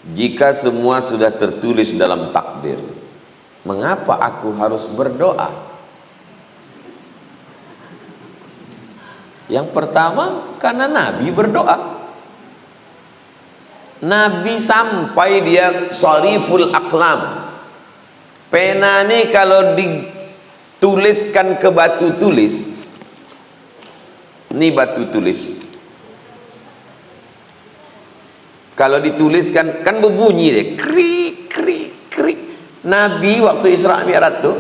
Jika semua sudah tertulis dalam takdir, mengapa aku harus berdoa? Yang pertama, karena Nabi berdoa. Nabi sampai dia shariful aqlam. Pena ini kalau dituliskan ke batu tulis, ini batu tulis, kalau dituliskan kan berbunyi deh, krik krik krik. Nabi waktu Isra Mi'raj tuh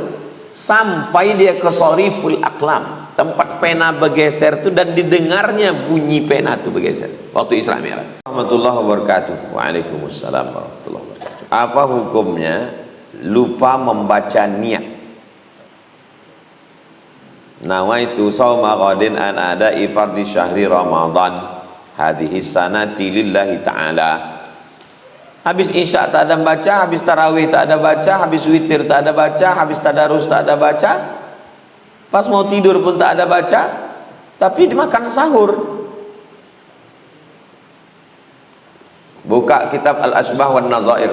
sampai dia ke shariful aqlam, tempat pena bergeser tuh, dan didengarnya bunyi pena tuh bergeser waktu Isra Mi'raj. Warahmatullahi wabarakatuh. Waalaikumsalam warahmatullahi wabarakatuh. Apa hukumnya lupa membaca niat? Nawaitu shauma ghadin an ada'i fardhi syahri Ramadan hadhihi sanati lillahi ta'ala. Habis isya tak ada baca, habis tarawih tak ada baca, habis witir tak ada baca, habis tadarus tak ada baca, pas mau tidur pun tak ada baca, tapi dimakan sahur. Buka kitab Al-Asbah wan Nazair,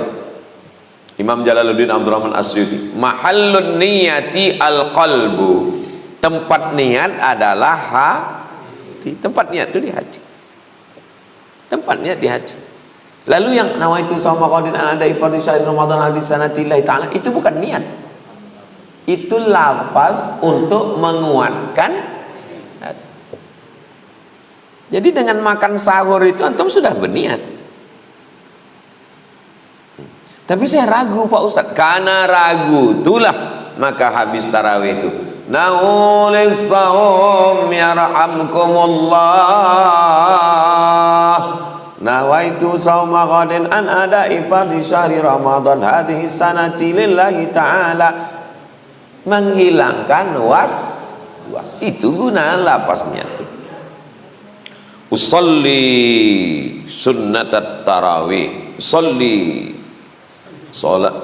Imam Jalaluddin Abdurrahman As-Suyuti. Mahallun niyati al-qalbu. Tempat niat adalah hati. Tempat niat itu di hati. Tempat niat di hati. Lalu yang nawaitu shauma ghadin an ada'i fardhi syahri Ramadan hadhihi sanati lillahi ta'ala, itu bukan niat. Itu lafaz untuk menguatkan hati. Jadi dengan makan sahur itu antum sudah berniat. Tapi saya ragu Pak Ustadz. Karena ragu itulah maka habis tarawih itu naulis sahum yarhamkumullah nawaitu shauma ghadin an ada'i fardhi syahri Ramadan hadhihi sanati lillahi ta'ala. Menghilangkan was. Itu guna lafaznya. Usolli sunnatat tarawih. Usolli sholat.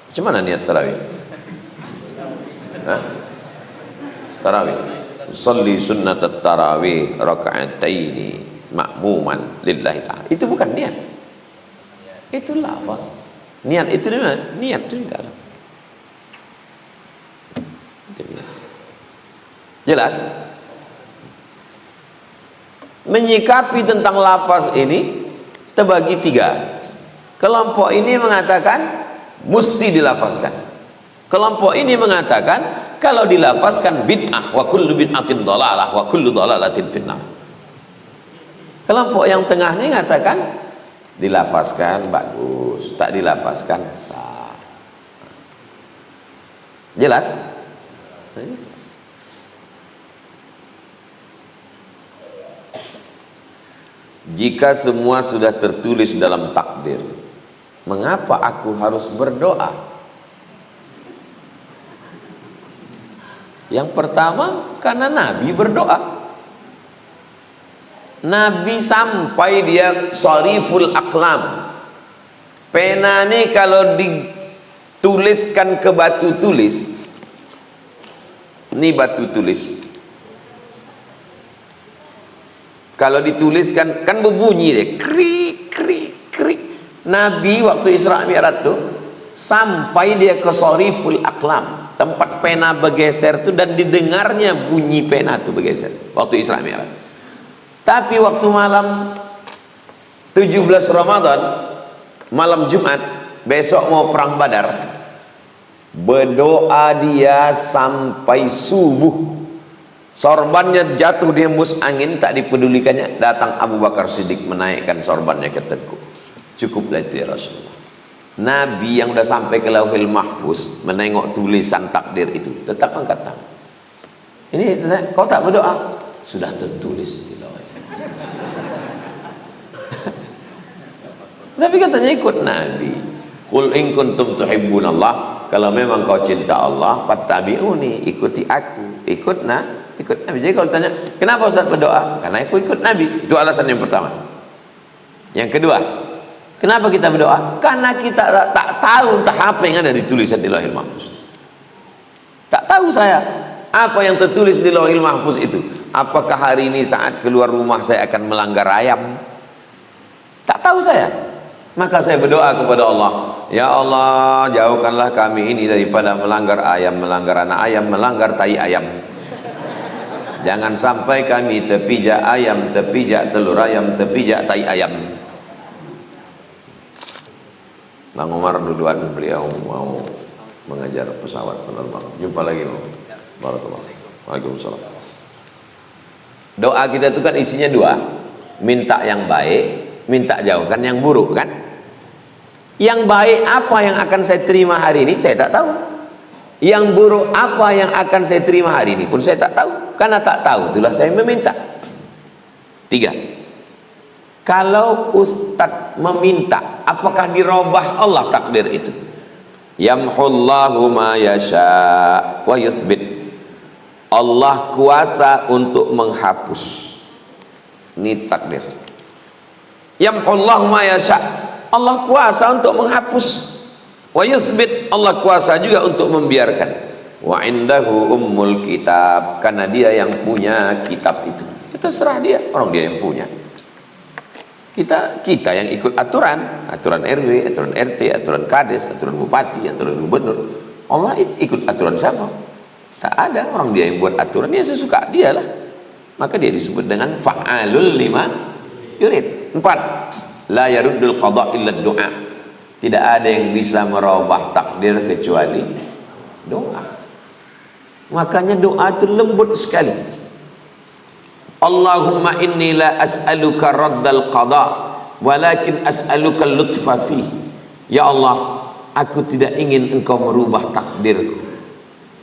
Macam mana niat tarawih? Tarawih. Usolli sunnatat tarawih raka'ataini ma'muman lillahi ta'ala. Itu bukan niat. Itu lafaz. Niat itu di mana? Niat itu di dalam. Jelas? Menyikapi tentang lafaz ini terbagi tiga. Kelompok ini mengatakan mesti dilafazkan. Kelompok ini mengatakan kalau dilafazkan bid'ah, wa kullu bid'atin dhalalah wa kullu dhalalatin finnar. Kelompok yang tengah ini mengatakan dilafazkan bagus, tak dilafazkan sah. Jelas? Jika semua sudah tertulis dalam takdir, mengapa aku harus berdoa? Yang pertama, karena Nabi berdoa. Nabi sampai dia shariful aqlam. Pena ini kalau dituliskan ke batu tulis, ini batu tulis, kalau dituliskan kan berbunyi deh, krik krik krik. Nabi waktu Isra Mi'raj tuh sampai dia ke shariful aqlam, tempat pena bergeser tuh, dan didengarnya bunyi pena tuh bergeser waktu Isra Mi'raj. Tapi waktu malam 17 Ramadan, malam Jumat, besok mau perang Badar, berdoa dia sampai subuh. Sorbannya jatuh di hembus angin, tak dipedulikannya. Datang Abu Bakar Siddiq menaikkan sorbannya ke teguk. Cukuplah itu ya Rasulullah. Nabi yang udah sampai ke Lauhil Mahfuz menengok tulisan takdir itu, tetap angkat tangan. Ini kau tak berdoa? Sudah tertulis di Lauhil. Tapi katanya ikut Nabi. Qul in kuntum tuhibbunallah, kalau memang kau cinta Allah, fattabi'uni, ikuti aku. Ikut Nabi. Jadi kalau tanya, kenapa Ustaz berdoa? Karena aku ikut Nabi. Itu alasan yang pertama. Yang kedua, kenapa kita berdoa? Karena kita tak tahu entah apa yang ada ditulisan di Lauhil Mahfuz. Tak tahu saya apa yang tertulis di Lauhil Mahfuz itu. Apakah hari ini saat keluar rumah saya akan melanggar ayam? Tak tahu saya. Maka saya berdoa kepada Allah, ya Allah, jauhkanlah kami ini daripada melanggar ayam, melanggar anak ayam, melanggar tai ayam. Jangan sampai kami terpijak ayam, terpijak telur ayam, terpijak tai ayam. Bang Umar duluan, beliau mau mengejar pesawat penerbang. Jumpa lagi, barakallahu. Waalaikumsalam. Doa kita itu kan isinya dua, minta yang baik, minta jauhkan yang buruk, kan? Yang baik apa yang akan saya terima hari ini, saya tak tahu. Yang buruk apa yang akan saya terima hari ini pun saya tak tahu. Karena tak tahu, itulah saya meminta. 3. Kalau ustadz meminta, apakah dirubah Allah takdir itu? Yamhullahu ma yasha wa yuthbit. Allah kuasa untuk menghapus. Ini takdir. Yamhullahu ma yasha. Allah kuasa untuk menghapus. Wa yuthbit. Allah kuasa juga untuk membiarkan. Wa indahu ummul kitab. Karena dia yang punya kitab itu. Itu serah dia, orang dia yang punya. Kita yang ikut aturan RW, aturan RT, aturan kades, aturan bupati, aturan gubernur. Allah ikut aturan siapa? Tak ada, orang dia yang buat aturan, dia sesuka dia lah. Maka dia disebut dengan fa'alul lima yurid. 4. La yaruddul qada illa doa. Tidak ada yang bisa merubah takdir kecuali doa. Makanya doa itu lembut sekali. Allahumma inni la as'aluka raddal qada walakin as'aluka lutfa fi. Ya Allah, aku tidak ingin engkau merubah takdirku.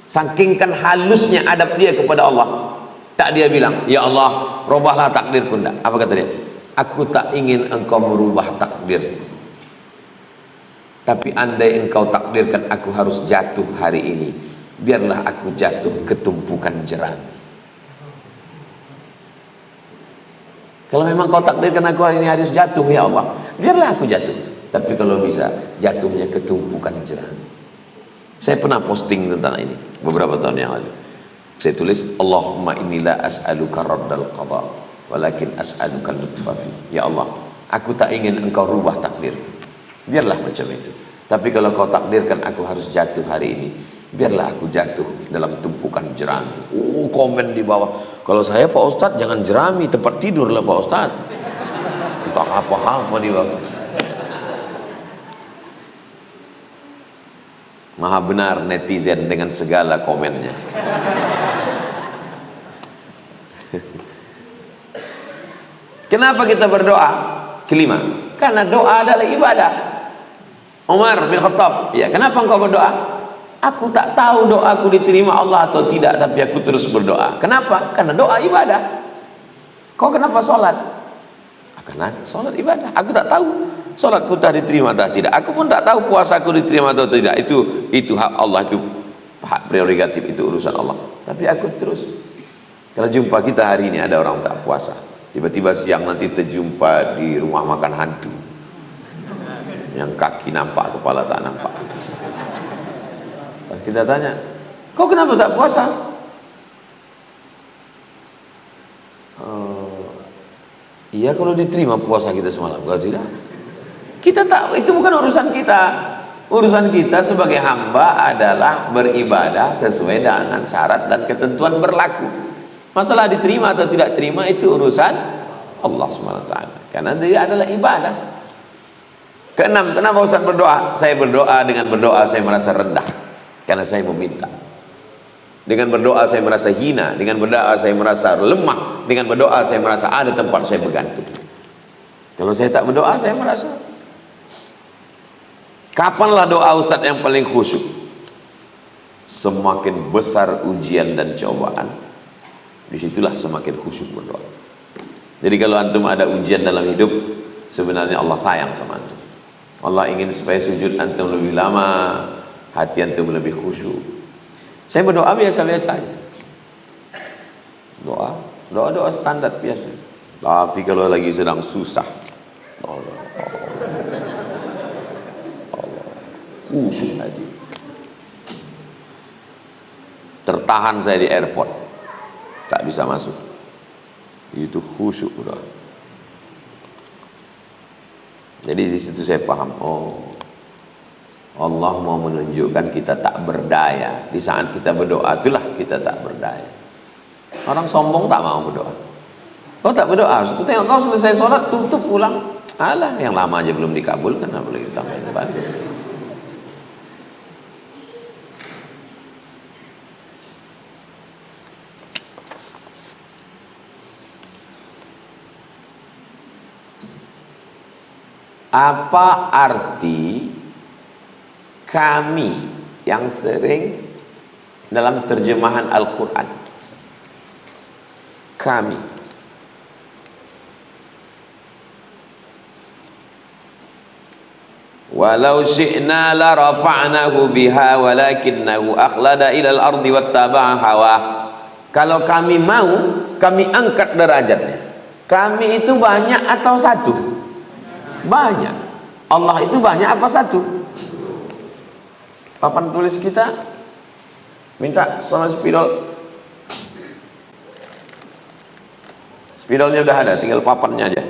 Saking kan halusnya adab dia kepada Allah, tak dia bilang, ya Allah, rubahlah takdirku. Enggak. Apa kata dia? Aku tak ingin engkau merubah takdirku, tapi andai engkau takdirkan aku harus jatuh hari ini, biarlah aku jatuh ke tumpukan jerami. Kalau memang kau takdirkan aku hari ini harus jatuh, ya Allah, biarlah aku jatuh. Tapi kalau bisa, jatuhnya ke tumpukan jerami. Saya pernah posting tentang ini beberapa tahun yang lalu. Saya tulis, Allahumma innila as'aluka raddal qada walakin as'aluka lutfa fi. Ya Allah, aku tak ingin engkau rubah takdir. Biarlah macam itu. Tapi kalau kau takdirkan aku harus jatuh hari ini, biarlah aku jatuh dalam tumpukan jerami. Komen di bawah, kalau saya Pak Ustadz jangan jerami, tempat tidur lah Pak Ustadz. Entah apa-apa di bawah. Maha benar netizen dengan segala komennya. Kenapa kita berdoa? Kelima, karena doa adalah ibadah. Umar bin Khattab, ya, kenapa engkau berdoa? Aku tak tahu doaku diterima Allah atau tidak, tapi aku terus berdoa. Kenapa? Karena doa ibadah. Kau kenapa sholat? Karena sholat ibadah. Aku tak tahu sholatku tak diterima atau tidak. Aku pun tak tahu puasaku diterima atau tidak. Itu hak Allah, itu hak prerogatif, itu urusan Allah. Tapi aku terus. Kalau jumpa kita hari ini ada orang tak puasa, tiba-tiba siang nanti terjumpa di rumah makan hantu, yang kaki nampak, kepala tak nampak. Pas kita tanya, kau kenapa tak puasa? Iya, kalau diterima puasa kita semalam. Kalau tidak, kita tak, itu bukan urusan kita. Urusan kita sebagai hamba adalah beribadah sesuai dengan syarat dan ketentuan berlaku. Masalah diterima atau tidak terima itu urusan Allah SWT, karena dia adalah ibadah. Keenam, kenapa Ustaz berdoa? Saya berdoa, dengan berdoa saya merasa rendah, karena saya meminta. Dengan berdoa saya merasa hina, dengan berdoa saya merasa lemah, dengan berdoa saya merasa ada tempat saya bergantung. Kalau saya tak berdoa, saya merasa. Kapanlah doa Ustaz yang paling khusyuk? Semakin besar ujian dan cobaan, disitulah semakin khusyuk berdoa. Jadi kalau antum ada ujian dalam hidup, sebenarnya Allah sayang sama antum. Allah ingin supaya sujud antum lebih lama, hati antum lebih khusyuk. Saya berdoa biasa-biasa aja. Doa standar biasa. Tapi kalau lagi sedang susah, Allah, khusyuk aja. Tertahan saya di airport, tak bisa masuk. Itu khusyuk udah. Jadi di situ saya paham, oh Allah mau menunjukkan kita tak berdaya. Di saat kita berdoa itulah kita tak berdaya. Orang sombong tak mau berdoa. Kau tak berdoa, tengok kau selesai sholat tutup pulang. Alah, yang lama aja belum dikabulkan, apalagi ditambahin depan. Apa arti kami yang sering dalam terjemahan Al-Quran? Kami. Walau syi'na la rafa'nahu biha walakinnahu akhlada ilal ardi wattaba'a hawa. Kalau kami mau, kami angkat derajatnya. Kami itu banyak atau satu? Banyak. Allah itu banyak apa satu? Papan tulis kita minta sama spidol. Spidolnya udah ada, tinggal papannya aja.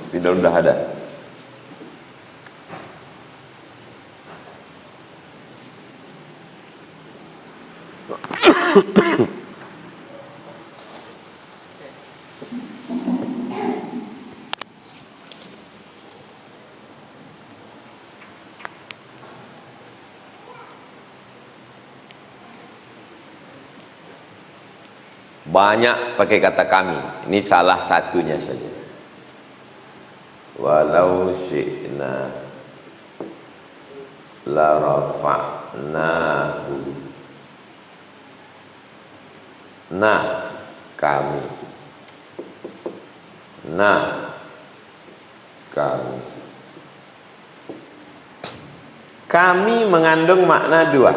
Spidol udah ada. Banyak pakai kata kami. Ini salah satunya saja. Walau syi'na la rafa'nahu. Nah, kami. Nah, kami. Kami mengandung makna dua.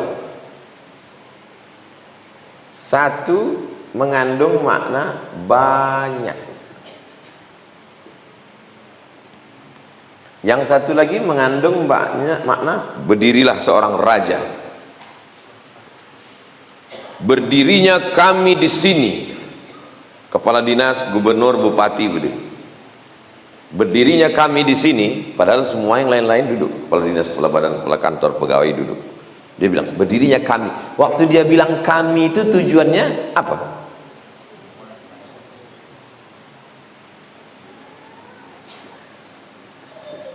Satu, mengandung makna banyak. Yang satu lagi mengandung makna berdirilah seorang raja. Berdirinya kami di sini. Kepala dinas, gubernur, bupati berdiri. Berdirinya kami di sini, padahal semua yang lain-lain duduk. Kepala dinas, kepala badan, kepala kantor, pegawai duduk. Dia bilang berdirinya kami. Waktu dia bilang kami itu tujuannya apa?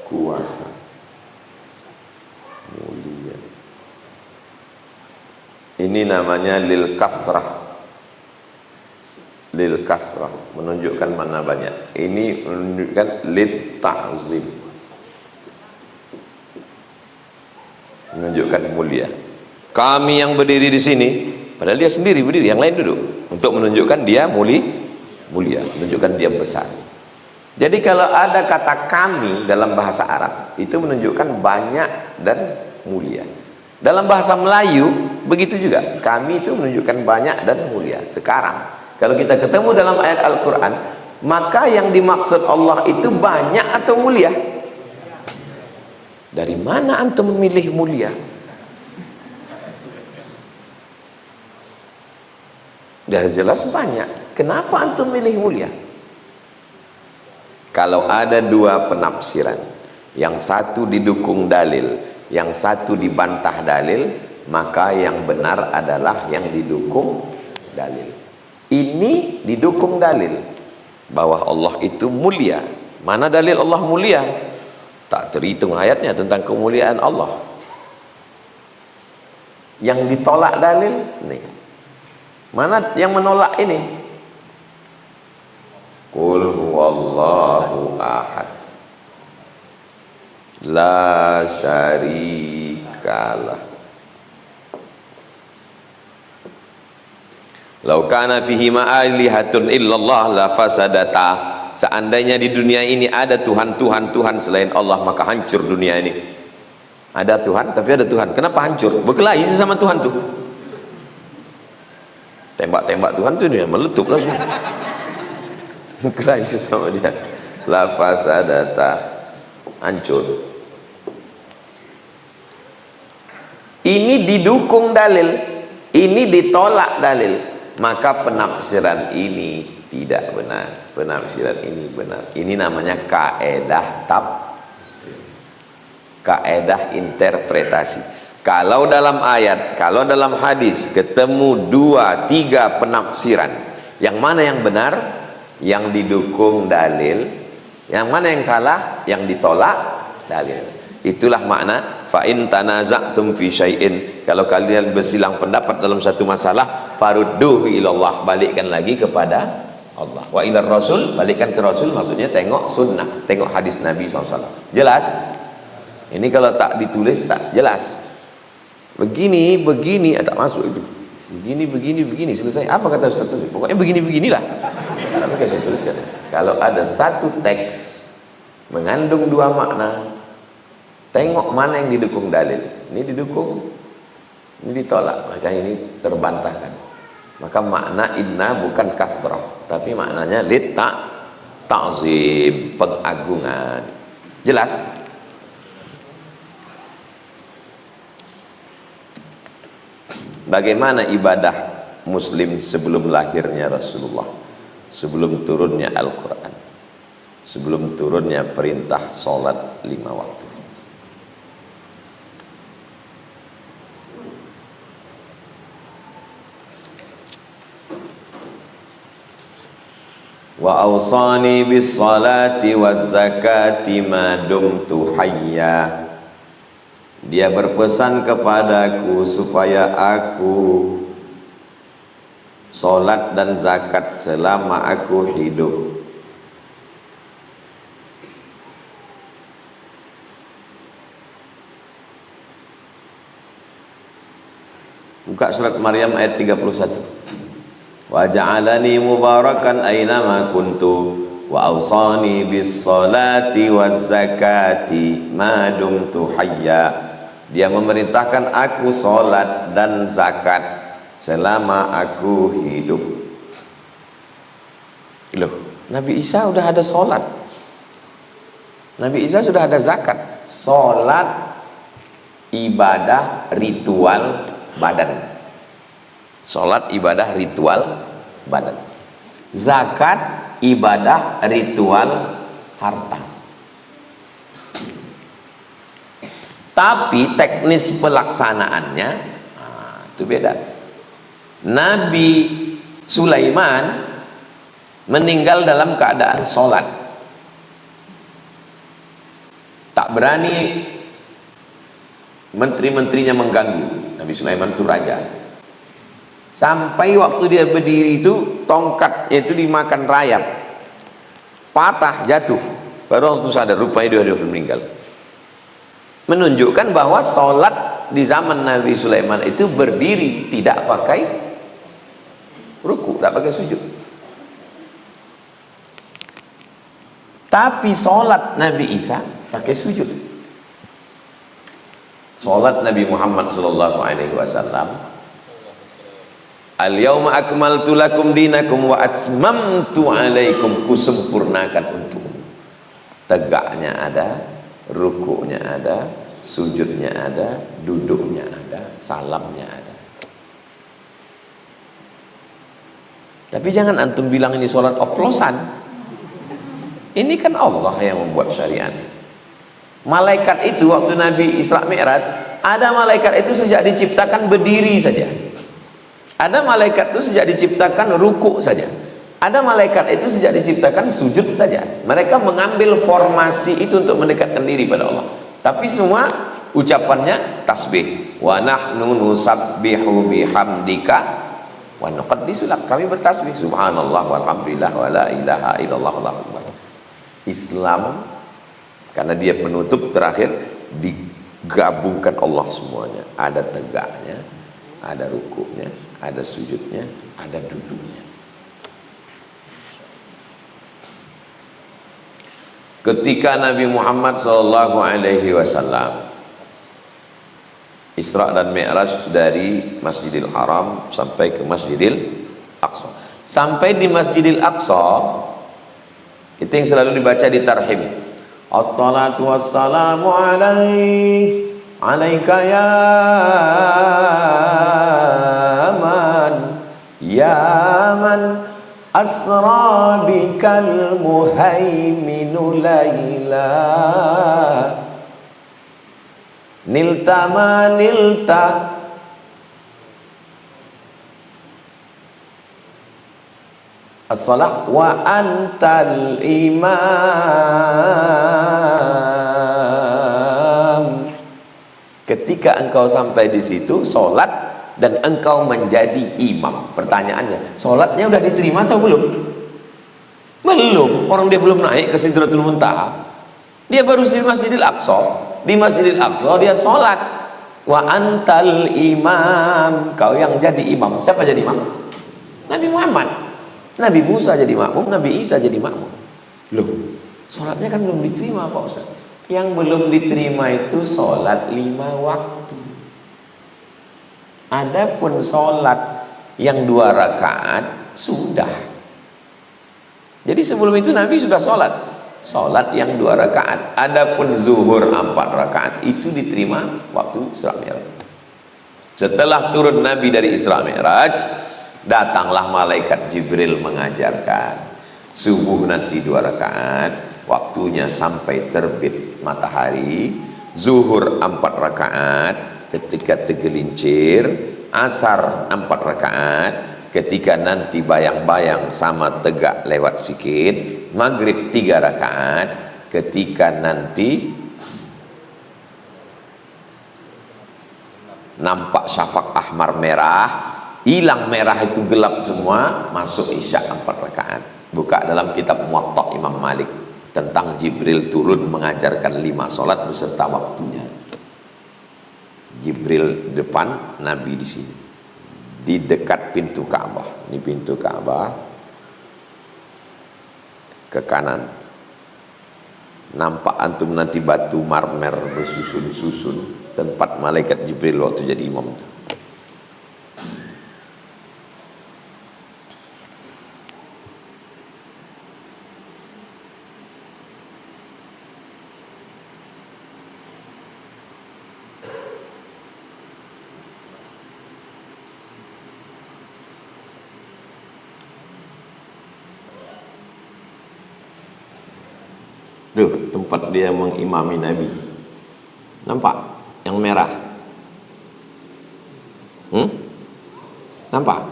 Kuasa, mulia. Ini namanya lil kasrah. Lil kasrah menunjukkan mana banyak. Ini menunjukkan lit ta'zim, menunjukkan mulia. Kami yang berdiri di sini, padahal dia sendiri berdiri, yang lain duduk, untuk menunjukkan dia mulia, menunjukkan dia besar. Jadi kalau ada kata kami dalam bahasa Arab, itu menunjukkan banyak dan mulia. Dalam bahasa Melayu begitu juga, kami itu menunjukkan banyak dan mulia. Sekarang kalau kita ketemu dalam ayat Al-Quran, maka yang dimaksud Allah itu banyak atau mulia? Dari mana antum memilih mulia? Dah jelas banyak. Kenapa antum milih mulia? Kalau ada dua penafsiran, yang satu didukung dalil, yang satu dibantah dalil, maka yang benar adalah yang didukung dalil. Ini didukung dalil bahwa Allah itu mulia. Mana dalil Allah mulia? Tak terhitung ayatnya tentang kemuliaan Allah. Yang ditolak dalil nih. Mana yang menolak ini? Qul huwallahu ahad, la syarikalah. Lau kana fihi ma'alihatun illallah la fasadata. Seandainya di dunia ini ada Tuhan selain Allah, maka hancur dunia ini. Ada Tuhan, tapi ada Tuhan. Kenapa hancur? Berkelahi sama Tuhan tuh. Tembak-tembak Tuhan tuh dia meletup langsung. Berkelahi sama dia. La fasadata, hancur. ini didukung dalil, ini ditolak dalil, maka penafsiran ini tidak benar, penafsiran ini benar. Ini namanya kaedah tafsir, kaedah interpretasi. Kalau dalam ayat, kalau dalam hadis ketemu 2-3 penafsiran, yang mana yang benar? Yang didukung dalil. Yang mana yang salah? Yang ditolak dalil. Itulah makna fa in tanaza'tum fi syai'in, kalau kalian bersilang pendapat dalam satu masalah, farudduhu ilallah, balikkan lagi kepada Allah. Wa ilar rasul, balikkan ke rasul, maksudnya tengok sunnah, tengok hadis Nabi SAW. Jelas? Ini kalau tak ditulis tak jelas. Begini, tak masuk itu. Begini, selesai. Apa kata Ustaz? Pokoknya beginilah. Tapi saya tuliskan. Kalau ada satu teks mengandung 2 makna, tengok mana yang didukung dalil. Ini didukung, ini ditolak, maka ini terbantahkan. Maka makna inna bukan kasrah, tapi maknanya ta'zim, pengagungan. Jelas? Bagaimana ibadah muslim sebelum lahirnya Rasulullah, sebelum turunnya Al-Quran, sebelum turunnya perintah sholat 5 waktu. Wa awsani bis salati waz zakati ma dumtu hayya. Dia berpesan kepadaku supaya aku salat dan zakat selama aku hidup. Buka surat Maryam ayat 31. Wa ja'alani mubarakan aynama kuntu wa awsani bis salati waz zakati ma dumtu hayya. Dia memerintahkan aku salat dan zakat selama aku hidup. Loh, Nabi Isa sudah ada salat, Nabi Isa sudah ada zakat. Salat ibadah ritual badan, salat ibadah ritual badan, zakat ibadah ritual harta. Tapi teknis pelaksanaannya itu beda. Nabi Sulaiman meninggal dalam keadaan sholat. Tak berani menteri-menterinya mengganggu. Nabi Sulaiman itu raja. Sampai waktu dia berdiri itu tongkatnya itu dimakan rayap, patah, jatuh. Baru waktu sadar rupanya dia meninggal. Menunjukkan bahwa sholat di zaman Nabi Sulaiman itu berdiri, tidak pakai ruku, tak pakai sujud. Tapi sholat Nabi Isa pakai sujud. Sholat Nabi Muhammad SAW, al-yawma akmaltu lakum dinakum wa atmamtu alaikum, kusempurnakan untukmu. Tegaknya ada, rukuknya ada, sujudnya ada, duduknya ada, salamnya ada. Tapi jangan antum bilang ini sholat oplosan. Ini kan Allah yang membuat syariat. Malaikat itu waktu Nabi Isra Mi'raj, ada malaikat itu sejak diciptakan berdiri saja, ada malaikat itu sejak diciptakan rukuk saja, ada malaikat itu sejak diciptakan sujud saja. Mereka mengambil formasi itu untuk mendekatkan diri pada Allah. Tapi semua ucapannya tasbih. Wa nahnu nusabbihu bihamdika wa nuqaddisu lak. Kami bertasbih subhanallah walhamdulillah wa la ilaha illallah wallahu akbar. Islam karena dia penutup terakhir, digabungkan Allah semuanya. Ada tegaknya, ada rukuknya, ada sujudnya, ada duduknya. Ketika Nabi Muhammad SAW Isra dan Mi'raj dari Masjidil Haram sampai ke Masjidil Aqsa, sampai di Masjidil Aqsa, itu yang selalu dibaca di tarhim, as-salatu wassalamu alaih alaika ya man asra bikal muhaiminu laila nilta ma nilta as-salah wa antal imam. Ketika engkau sampai di situ sholat dan engkau menjadi imam. Pertanyaannya, sholatnya udah diterima atau belum? Belum. Orang dia belum naik ke Sidratul Muntaha. Dia baru di Masjidil Aqsa. Di Masjidil Aqsa dia sholat. Wa antal imam. Kau yang jadi imam. Siapa jadi imam? Nabi Muhammad. Nabi Musa jadi makmum, Nabi Isa jadi makmum. Loh, sholatnya kan belum diterima Pak Ustaz. Yang belum diterima itu sholat 5 waktu. Adapun sholat yang 2 rakaat sudah. Jadi sebelum itu Nabi sudah sholat. Sholat yang 2 rakaat. Adapun zuhur 4 rakaat itu diterima waktu Isra Mi'raj. Setelah turun Nabi dari Isra Mi'raj, datanglah malaikat Jibril mengajarkan subuh nanti 2 rakaat, waktunya sampai terbit matahari, zuhur 4 rakaat ketika tergelincir, asar 4 rakaat ketika nanti bayang-bayang sama tegak lewat sikit, maghrib 3 rakaat ketika nanti nampak syafaq ahmar merah, hilang merah itu gelap semua, masuk isya 4 rakaat. Buka dalam kitab Muwatta Imam Malik tentang Jibril turun mengajarkan 5 sholat beserta waktunya. Jibril depan, Nabi di sini, di dekat pintu Ka'bah. Ini pintu Ka'bah, ke kanan nampak antum nanti batu marmer bersusun-susun, tempat malaikat Jibril waktu jadi imam itu. Tuh tempat dia mengimami Nabi. Nampak? Yang merah. Nampak?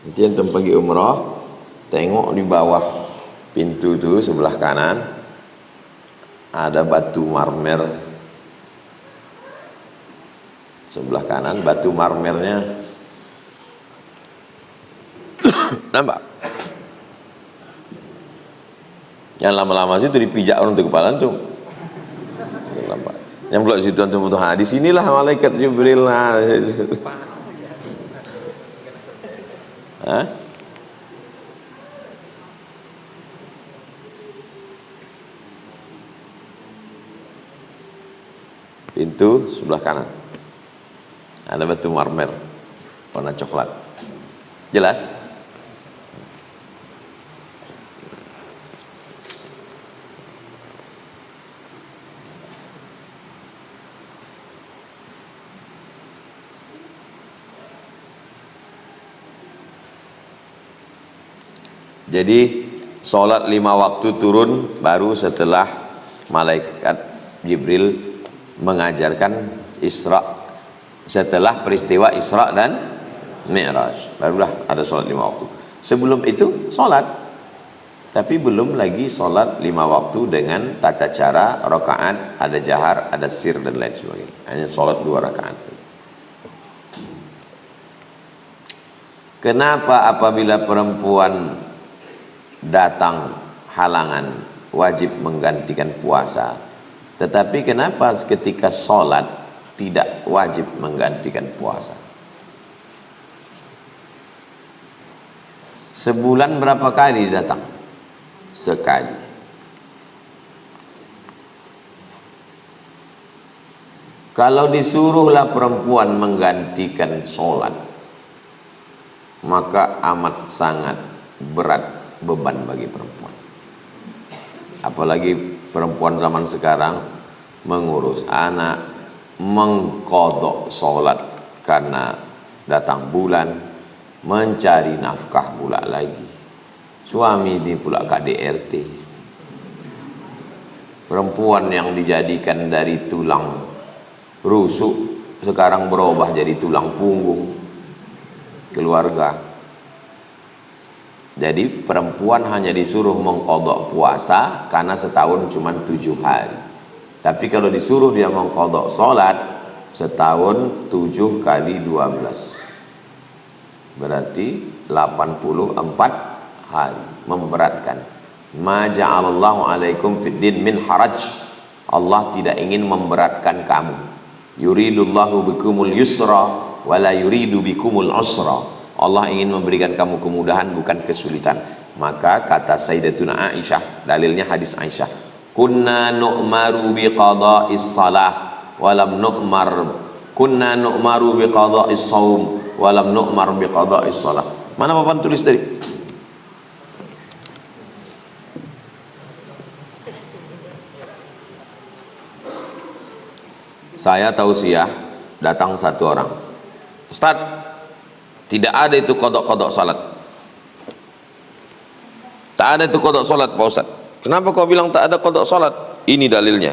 Nanti antum pergi umrah, tengok di bawah pintu itu sebelah kanan ada batu marmer. Sebelah kanan batu marmernya. Nampak? Yang lama-lama situ dipijak orang untuk kepala antum. Yang belum situ antum butuh di sinilah malaikat Jibril. Hah? Pintu sebelah kanan ada batu marmer warna coklat. Jelas? Jadi sholat 5 waktu turun baru setelah malaikat Jibril mengajarkan Isra, setelah peristiwa Isra dan Mi'raj barulah ada sholat 5 waktu. Sebelum itu sholat, tapi belum lagi sholat 5 waktu dengan tata cara rakaat, ada jahar, ada sir dan lain sebagainya. Hanya sholat 2 rakaat. Kenapa apabila perempuan datang halangan wajib menggantikan puasa, tetapi kenapa ketika sholat tidak wajib menggantikan puasa? Sebulan berapa kali datang? Sekali. Kalau disuruhlah perempuan menggantikan sholat, maka amat sangat berat beban bagi perempuan. Apalagi perempuan zaman sekarang mengurus anak, mengqadha salat karena datang bulan, mencari nafkah pula lagi. Suami ini pula KDRT. Perempuan yang dijadikan dari tulang rusuk sekarang berubah jadi tulang punggung keluarga. Jadi perempuan hanya disuruh mengqadha puasa karena setahun cuma 7 hari. Tapi kalau disuruh dia mengqadha salat setahun 7 kali 12, berarti 84 hari, memberatkan. Ma ja'alallahu alaikum fid din min haraj. Allah tidak ingin memberatkan kamu. Yuridullahu bikumul yusra wa la yuridu bikumul usra. Allah ingin memberikan kamu kemudahan, bukan kesulitan. Maka kata Sayyidatuna Aisyah, dalilnya hadis Aisyah, kunna nu'maru biqada'is salah wa lam nu'mar, kunna nu'maru biqada'is saum wa lam nu'mar biqada'is salah. Mana papan tulis tadi? Saya tausiah, datang satu orang, Ustaz, tidak ada itu kodok-kodok salat. Tak ada itu kodok salat Pak Ustaz. Kenapa kau bilang tak ada kodok salat? Ini dalilnya.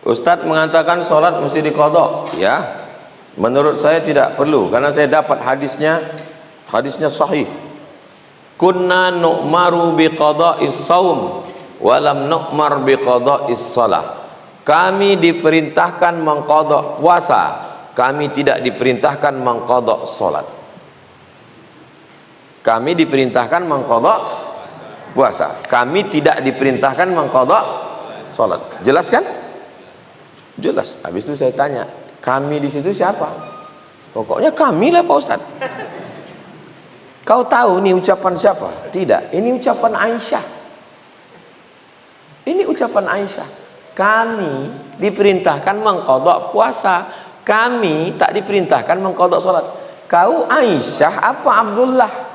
Ustadz mengatakan sholat mesti diqadha. Ya, menurut saya tidak perlu, karena saya dapat hadisnya sahih. Kunna nu'maru biqada'is saum wa lam nu'mar biqada'is shalah. Kami diperintahkan mengqadha puasa, kami tidak diperintahkan mengqadha sholat. Kami diperintahkan mengqadha puasa, kami tidak diperintahkan mengqadha sholat. Jelas kan? Jelas. Habis itu saya tanya, kami di situ siapa? Pokoknya kami lah Pak Ustaz. Kau tahu ini ucapan siapa? Tidak, ini ucapan Aisyah. Ini ucapan Aisyah. Kami diperintahkan mengqadha puasa, kami tak diperintahkan mengqadha salat. Kau Aisyah apa Abdullah?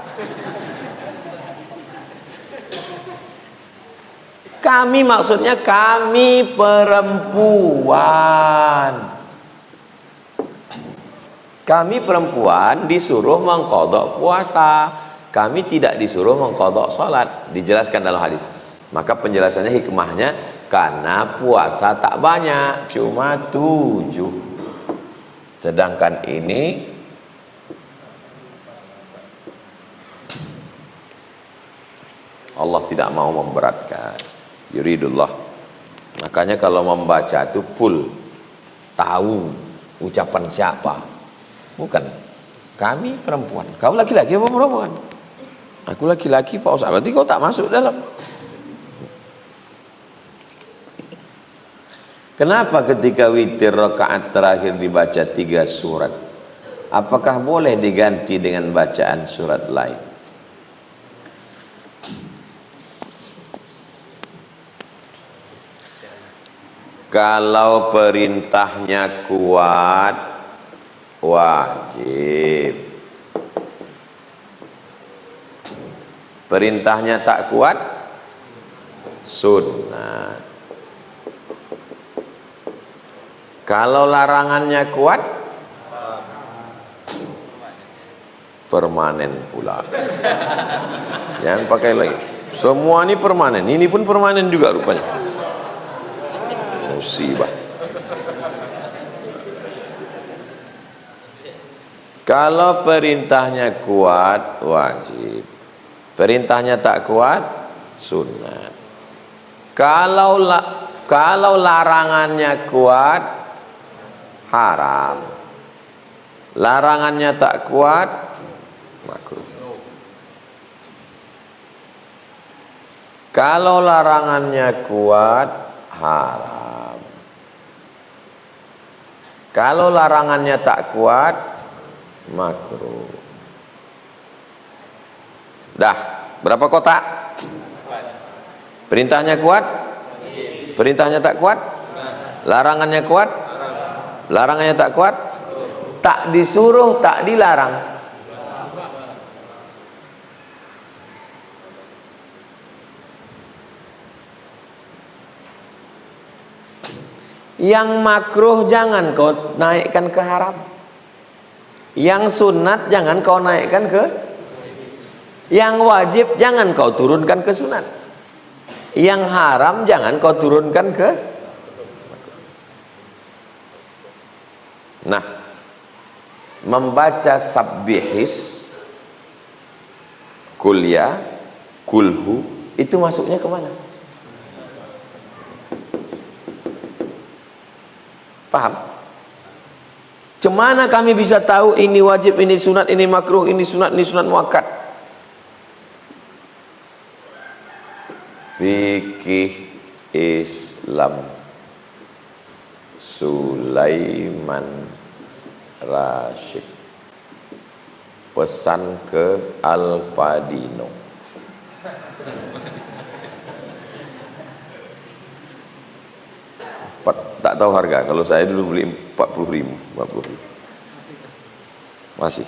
Kami maksudnya kami perempuan. Kami perempuan disuruh mengqadha puasa. Kami tidak disuruh mengqadha salat. Dijelaskan dalam hadis. Maka penjelasannya, hikmahnya, karena puasa tak banyak, cuma 7. Sedangkan ini Allah tidak mau memberatkan. Yuridullah. Makanya kalau membaca itu full, tahu ucapan siapa. Bukan kami perempuan, kau laki-laki apa perempuan? Aku laki-laki Pak Ustaz, berarti kau tak masuk dalam. Kenapa ketika witir rakaat terakhir dibaca 3 surat? Apakah boleh diganti dengan bacaan surat lain? Kalau perintahnya kuat, wajib. Perintahnya tak kuat, sunnah. Kalau larangannya kuat, permanen pula. Jangan pakai lagi. Semua ini permanen. Ini pun permanen juga rupanya. Musibah. Kalau perintahnya kuat, wajib. Perintahnya tak kuat, sunat. Kalau larangannya kuat, haram. Larangannya tak kuat, makruh. Kalau larangannya kuat, haram. Kalau larangannya tak kuat, makruh. Dah, berapa kotak? Perintahnya kuat? Perintahnya tak kuat? Larangannya kuat? Larangannya tak kuat? Tak disuruh, tak dilarang. Yang makruh jangan kau naikkan ke haram. Yang sunat jangan kau naikkan ke. Yang wajib jangan kau turunkan ke sunat. Yang haram jangan kau turunkan ke. Nah, membaca sabbihis, kulya, kulhu, itu masuknya kemana? Paham? Cemana kami bisa tahu ini wajib, ini sunat, ini makruh, ini sunat muakkad? Fikih Islam Sulaiman Rashid, pesan ke Al-Padino. Tak tahu harga, kalau saya dulu beli 40.000, 40.000. Masih.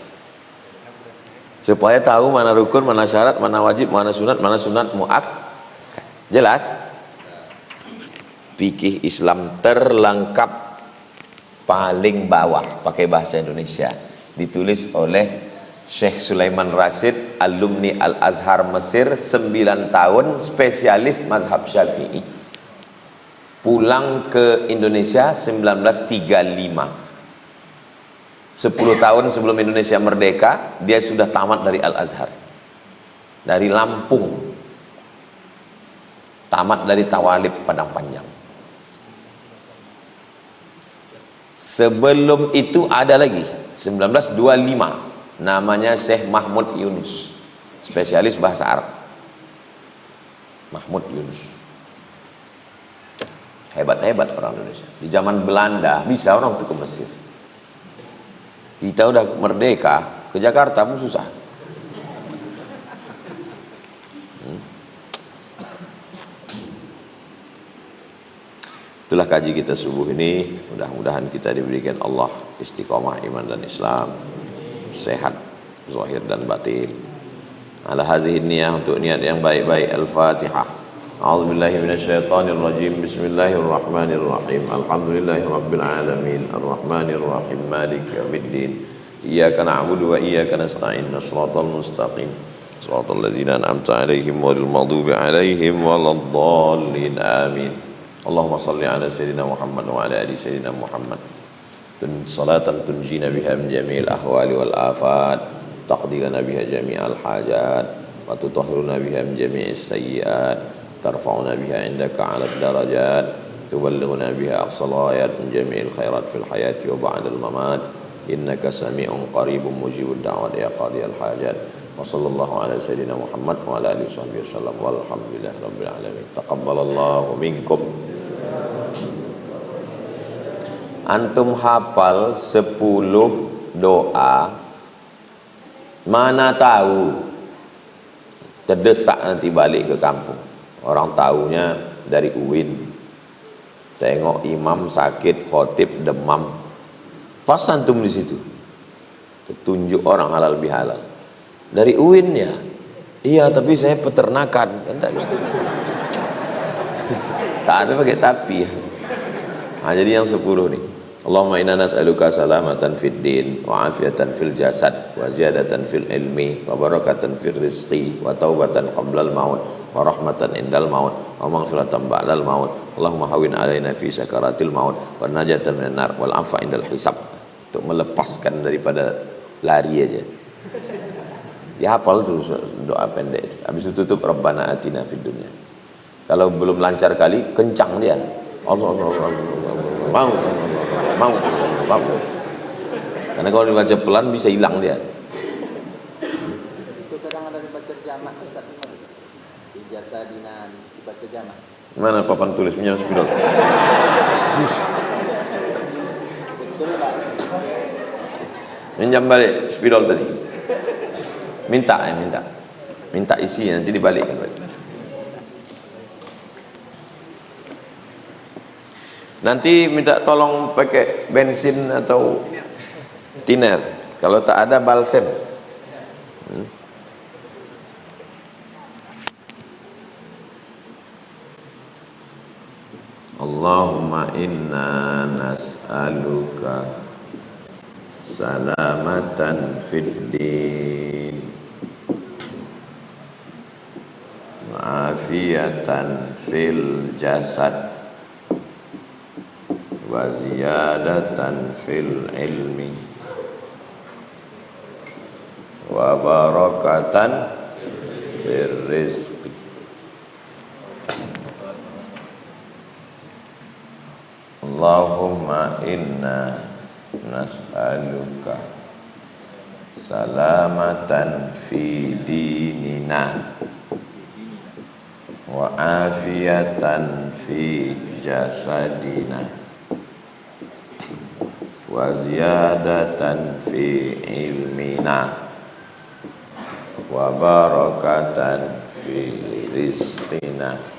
Supaya tahu mana rukun, mana syarat, mana wajib, mana sunat muakkad. Jelas? Fikih Islam terlengkap paling bawah pakai bahasa Indonesia, ditulis oleh Syekh Sulaiman Rashid, alumni Al-Azhar Mesir, 9 tahun, spesialis mazhab Syafi'i. Pulang ke Indonesia 1935. 10 tahun sebelum Indonesia merdeka, dia sudah tamat dari Al-Azhar. Dari Lampung. Tamat dari Tawalib Padang Panjang. Sebelum itu ada lagi, 1925, namanya Syekh Mahmud Yunus, spesialis bahasa Arab. Mahmud Yunus. Hebat-hebat orang Indonesia. Di zaman Belanda bisa orang itu ke Mesir. Kita udah merdeka, ke Jakarta pun susah. Itulah kaji kita subuh ini. Mudah-mudahan kita diberikan Allah istiqomah iman dan Islam, sehat zahir dan batin. Ala hazihi niyah, untuk niat yang baik-baik. Al-Fatihah. A'udzubillahi minasyaitonir rajim. Bismillahirrahmanirrahim. Alhamdulillahi rabbil alamin. Arrahmanir rahim. Maliki yaumiddin. Iyyaka na'budu wa iyyaka nasta'in. Shiratal mustaqim. Shiratal ladzina an'amta 'alaihim ghairil maghdubi 'alaihim waladdallin. Amin. Allahumma salli ala sayyidina Muhammad wa ala ali sayyidina Muhammad. Salatan tunjina biha min jami'il ahwali wal afat, taqdi lana biha jami'al hajat, wa tutahhiruna biha min jami'is sayyi'at, tarfa'una biha indaka 'ala darajat, tuballighuna biha aqsal ghayat min jami'il khairat fil hayati wa ba'dal mamat. Innaka sami'un qaribun mujibud da'wat ya qadiyal hajat. Wa sallallahu ala sayyidina Muhammad wa ala alihi wasallam. Walhamdulillahi rabbil alamin. Taqabbalallahu minkum. Antum hafal 10 doa, mana tahu terdesak nanti balik ke kampung. Orang tahunya dari UIN, tengok imam sakit, khotib demam, pas antum di situ, tunjuk orang halal bihalal. Dari UIN ya, iya tapi saya peternakan, kan tak bisa. Tak ada pakai tapi ya. Nah, jadi yang 10 nih. Allahumma inna nas'aluka salamatan fid din wa afiatan fil jasad wa ziyadatan fil ilmi wa barakatan fil rizqi wa taubatan qablal maut wa rahmatan indal maut wa maghfiratan ba'dal maut. Allahumma hawin alaina fi sakaratil maut wa najatan minan nar wal afa indal hisab. Untuk melepaskan daripada lari aja. Dihafal tuh doa pendek itu. Habis itu tutup Rabbana atina fid dunya. Kalau belum lancar kali, kencang dia. Allah. Mau. Karena kalau dibaca pelan bisa hilang dia. Itu kadang ada dibaca jamak Ustaz. jasadina dibaca jamak. Mana papan tulis punya spidol? Betul Pak. Minjam balik spidol tadi. Minta isi nanti dibalikkan balik. Nanti minta tolong pakai bensin atau tiner. Kalau tak ada balsem. Allahumma inna nas'aluka salamatan fid din wa afiyatan fil jasad wa ziyadatan fil ilmi wa barakatan fil rizqi. Allahumma inna nas'aluka salamatan fi dinina wa afiyatan fi jasadina wa ziyadatan fi ilmina wa barakatan fi rizqina.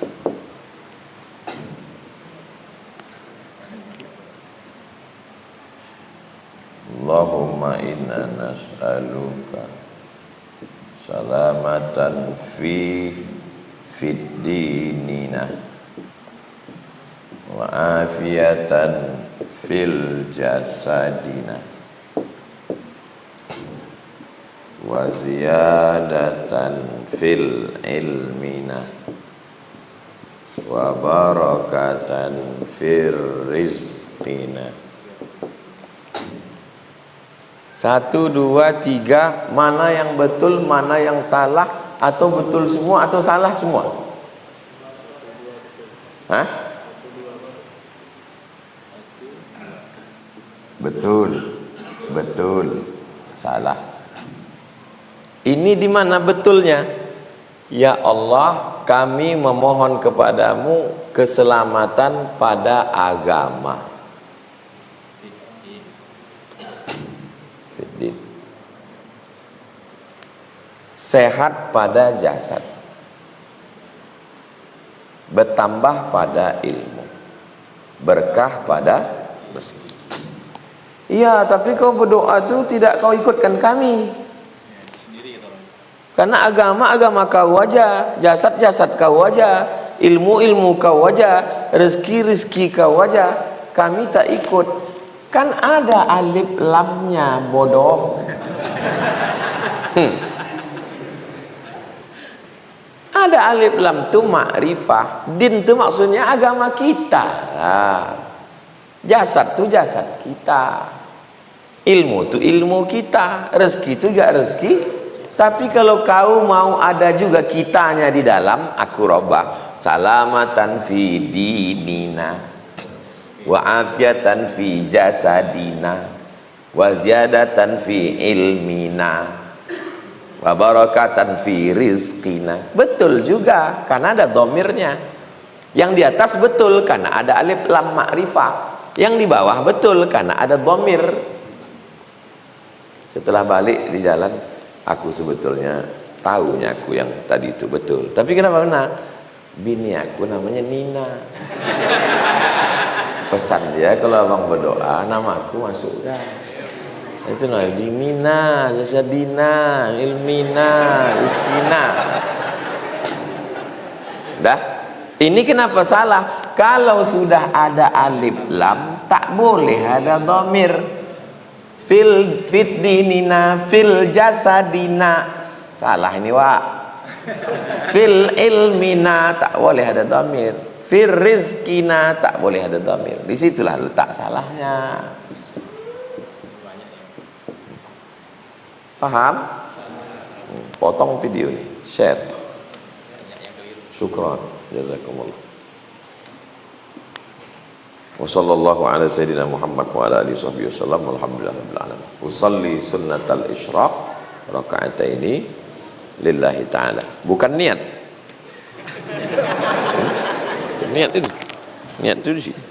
Allahumma inna nas'aluka salamatan fi fid dinina wa afiyatan fil jasadina wa ziyadatan fil ilmina wa barakatan fir rizqina. 1, 2, 3, mana yang betul, mana yang salah, atau betul semua atau salah semua? Hah? Betul, salah. Ini di mana betulnya? Ya Allah, kami memohon kepadamu keselamatan pada agama. Sehat pada jasad, bertambah pada ilmu, berkah pada rezeki. Iya, tapi kau berdoa itu tidak kau ikutkan kami. Karena agama kau aja, jasad kau aja, ilmu kau aja, rezeki kau aja. Kami tak ikut. Kan ada alif lamnya, bodoh. Ada alif lam tu makrifah. Din tu maksudnya agama kita. Jasad tu jasad kita. Ilmu tu ilmu kita. Rezeki tu juga rezeki. Tapi kalau kau mau ada juga kitanya di dalam, aku robah. Salamatan fi dinina wa afiatan fi jasadina wa ziyadatan fi ilmina wa barakatan fi rizqina. Betul juga karena ada domirnya. Yang di atas betul karena ada alif lam ma'rifah. Yang di bawah betul karena ada domir. Setelah balik di jalan, aku sebetulnya tahunya aku yang tadi itu betul. Tapi kenapa benar? Bini aku namanya Nina. Pesan dia kalau abang berdoa nama aku masukkan. Itu nah, dinina, jasadina, ilmina, rizkina. Dah. Ini kenapa salah? Kalau sudah ada alif lam, tak boleh ada dhamir. Fil dinina, fil jasadina. Salah ini, Wak. Fil ilmina, tak boleh ada dhamir. Fil rizkina, tak boleh ada dhamir. Disitulah letak salahnya. Paham? Potong video ini, share. Syukran, jazakumullah. Wa sallallahu ala sayyidina Muhammad wa ala alihi washabbihi wasallam. Alhamdulillahirabbil alamin. Usalli sunnatal isyraq raka'ataini lillahi ta'ala. Bukan niat. Niat itu di sini.